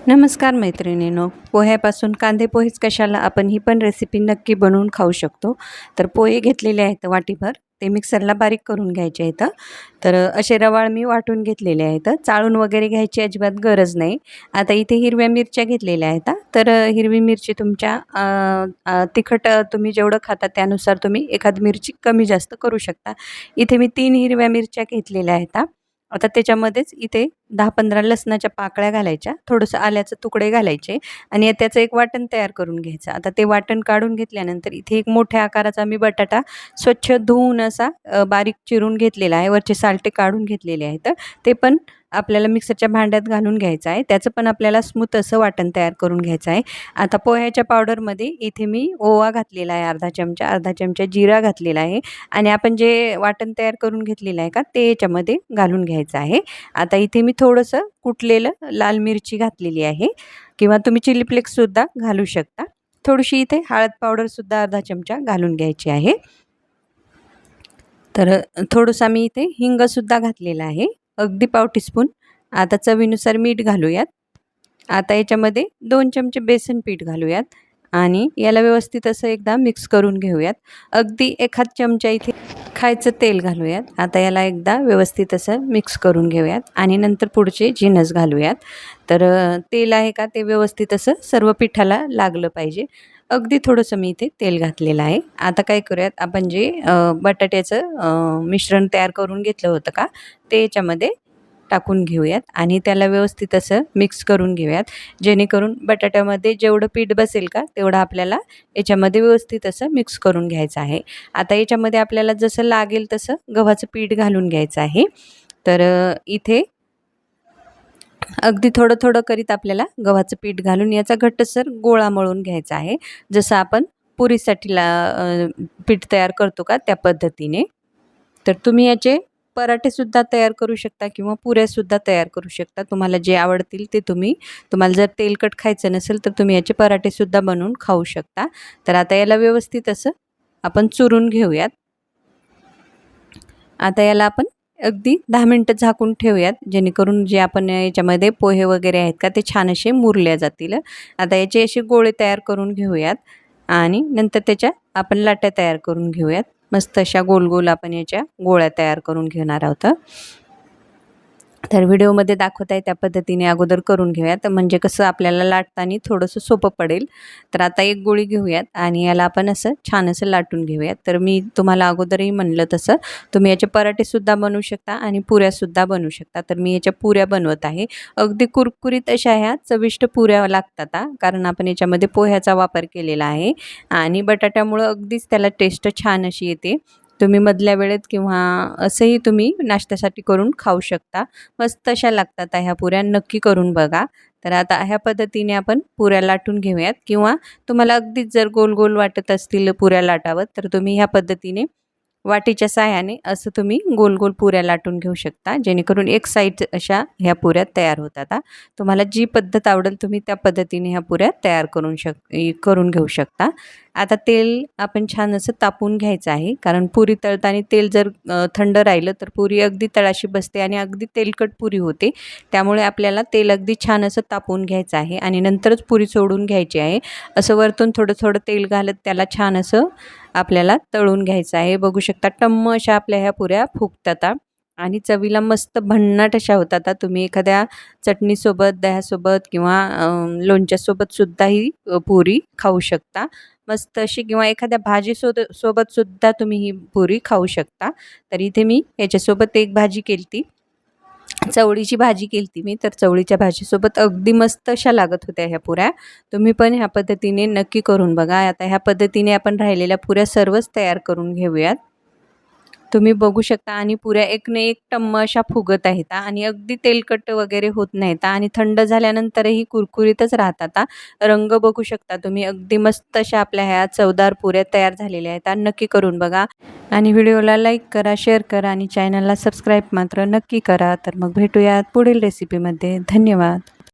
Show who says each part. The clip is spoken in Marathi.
Speaker 1: नमस्कार मैत्रिणींनो, पोह्यापासून कांदे पोहेच कशाला, आपण ही पण रेसिपी नक्की बनवून खाऊ शकतो. तर पोहे घेतलेले आहेत वाटीभर, ते मिक्सरला बारीक करून घ्यायचे आहेत. तर असे रवाळ मी वाटून घेतलेले आहेत. चाळून वगैरे घ्यायची अजिबात गरज नाही. आता इथे हिरव्या मिरच्या घेतलेल्या आहेत. तर हिरवी मिरची तुमच्या तिखट तुम्ही जेवढं खाता त्यानुसार तुम्ही एखादी मिरची कमी जास्त करू शकता. इथे मी 3 हिरव्या मिरच्या घेतलेल्या आहेत. आता त्याच्यामध्येच इथे 10-15 लसणाच्या पाकळ्या घालायच्या, थोडंसं आल्याचे तुकडे घालायचे आणि त्याचं एक वाटण तयार करून घ्यायचं. आता ते वाटण काढून घेतल्यानंतर इथे एक मोठ्या आकाराचा मी बटाटा स्वच्छ धुवून असा बारीक चिरून घेतलेला आहे. वरचे सालटे काढून घेतलेले आहेत. ते पण आपल्याला मिक्सरच्या भांड्यात घालून घ्यायचं आहे. त्याचं पण आपल्याला स्मूथ असं वाटण तयार करून घ्यायचं आहे. आता पोह्याच्या पावडरमध्ये इथे मी ओवा घातलेला आहे अर्धा चमचा जिरा घातलेला आहे आणि आपण जे वाटण तयार करून घेतलेलं आहे का ते याच्यामध्ये घालून घ्यायचं आहे. आता इथे मी थोडंसं कुटलेलं लाल मिरची घातलेली आहे किंवा तुम्ही चिली फ्लेक्ससुद्धा घालू शकता. थोडीशी इथे हळद पावडरसुद्धा अर्धा चमचा घालून घ्यायची आहे. तर थोडंसं मी इथे हिंगसुद्धा घातलेला आहे, अगदी पाव टीस्पून. आता चवीनुसार मीठ घालूयात. आता याच्यामध्ये 2 चमचे बेसन पीठ घालूयात आणि याला व्यवस्थित असं एकदा मिक्स करून घेऊयात. अगदी एखाद चमचा इथे खायचं तेल घालूयात. आता याला एकदा व्यवस्थित असं मिक्स करून घेऊयात आणि नंतर पुढचे जिन्नस घालूयात. तर तेल आहे का ते व्यवस्थित असं सर्व पिठाला लागलं पाहिजे. अगदी थोडंसं मी इथे तेल घातलेलं आहे. आता काय करूयात, आपण जे बटाट्याचं मिश्रण तयार करून घेतलं होतं का ते याच्यामध्ये टाकून घेऊयात आणि त्याला व्यवस्थित असं मिक्स करून घेऊयात, जेणेकरून बटाट्यामध्ये जेवढं पीठ बसेल का तेवढं आपल्याला याच्यामध्ये व्यवस्थित असं मिक्स करून घ्यायचं आहे. आता याच्यामध्ये आपल्याला जसं लागेल तसं गव्हाचं पीठ घालून घ्यायचं आहे. तर इथे अगदी थोडं थोडं करीत आपल्याला गव्हाचं पीठ घालून याचा घट्टसर गोळा मळून घ्यायचा आहे, जसं आपण पुरीसाठीला पीठ तयार करतो का त्या पद्धतीने. तर तुम्ही याचे पराठेसुद्धा तयार करू शकता किंवा पुऱ्यासुद्धा तयार करू शकता. तुम्हाला जे आवडतील ते तुम्हाला जर तेलकट खायचं नसेल तर तुम्ही याचे पराठेसुद्धा बनवून खाऊ शकता. तर आता याला व्यवस्थित असं आपण चुरून घेऊयात. आता याला आपण अगदी 10 मिनटं झाकून ठेवूयात, जेणेकरून जे आपण याच्यामध्ये पोहे वगैरे आहेत का ते छान असे मुरले जातील. आता याचे असे गोळे तयार करून घेऊयात आणि नंतर त्याच्या आपण लाट्या तयार करून घेऊयात. मस्त अशा गोल गोल आपण याच्या गोळ्या तयार करून घेणार आहोत. तर व्हिडिओमध्ये दाखवत आहे त्या पद्धतीने अगोदर करून घेऊयात, म्हणजे कसं आपल्याला लाटताना थोडंसं सोपं पडेल. तर आता एक गोळी घेऊयात आणि याला आपण असं छान असं लाटून घेऊयात. तर मी तुम्हाला अगोदरही म्हणलं तसं तुम्ही याचे पराठेसुद्धा बनवू शकता आणि पुऱ्यासुद्धा बनवू शकता. तर मी याच्या पुऱ्या बनवत आहे. अगदी कुरकुरीत अशा ह्या चविष्ट पुऱ्या लागतात, कारण आपण याच्यामध्ये पोह्याचा वापर केलेला आहे आणि बटाट्यामुळं अगदीच त्याला टेस्ट छान अशी येते. तुम्ही मधल्या वेळेत किंवा असंही तुम्ही नाश्त्यासाठी करून खाऊ शकता. मस्त अशा लागतात ह्या पुऱ्या, नक्की करून बघा. तर आता ह्या पद्धतीने आपण पुऱ्या लाटून घेऊयात किंवा तुम्हाला अगदीच जर गोल गोल वाटत असतील पुऱ्या लाटावं तर तुम्ही ह्या पद्धतीने वाटीच्या साहाय्याने असं तुम्ही गोल गोल पुऱ्या लाटून घेऊ शकता, जेणेकरून एक साईड अशा ह्या पुऱ्या तयार होतात. तुम्हाला जी पद्धत आवडेल तुम्ही त्या पद्धतीने ह्या पुऱ्या तयार करून घेऊ शकता. आता तेल आपण छान असं तापून घ्यायचं आहे, कारण पुरी तळताना तेल जर थंड राहिलं तर पुरी अगदी तळाशी बसते आणि अगदी तेलकट पुरी होते. त्यामुळे आपल्याला तेल अगदी छान असं तापून घ्यायचं आहे आणि नंतरच पुरी सोडून घ्यायची आहे. असं वरतून थोडं थोडं तेल घालत त्याला छान असं आपल्याला तळून घ्यायचं आहे. बघू शकता टम्म अशा आपल्या ह्या पुऱ्या फुगतात आणि चवीला मस्त भन्नाट अशा होतात. तुम्ही एखाद्या चटणीसोबत, दह्यासोबत किंवा लोणच्यासोबत सुद्धा ही पुरी खाऊ शकता मस्त अशी, किंवा एखाद्या सोबत सुद्धा तुम्ही ही पुरी खाऊ शकता. तर इथे मी याच्यासोबत एक भाजी केलती, चवळीची भाजी केलती मी. तर चवळीच्या भाजीसोबत अगदी मस्त अशा लागत होत्या ह्या पुऱ्या. तुम्ही पण ह्या पद्धतीने नक्की करून बघा. आता ह्या पद्धतीने आपण राहिलेल्या पुऱ्या सर्वच तयार करून घेऊयात. तुम्ही बघू शकता आणि पुऱ्या एक न एक टम्म अशा फुगत आहेत आणि अगदी तेलकट वगैरे होत नाहीत आणि थंड झाल्यानंतरही कुरकुरीतच राहतात. रंग बघू शकता तुम्ही, अगदी मस्त अशा आपल्या ह्या चवदार पुऱ्या तयार झालेल्या आहेत. नक्की करून बघा आणि व्हिडिओला लाईक करा, शेअर करा आणि चॅनलला सबस्क्राईब मात्र नक्की करा. तर मग भेटूयात पुढील रेसिपीमध्ये. धन्यवाद.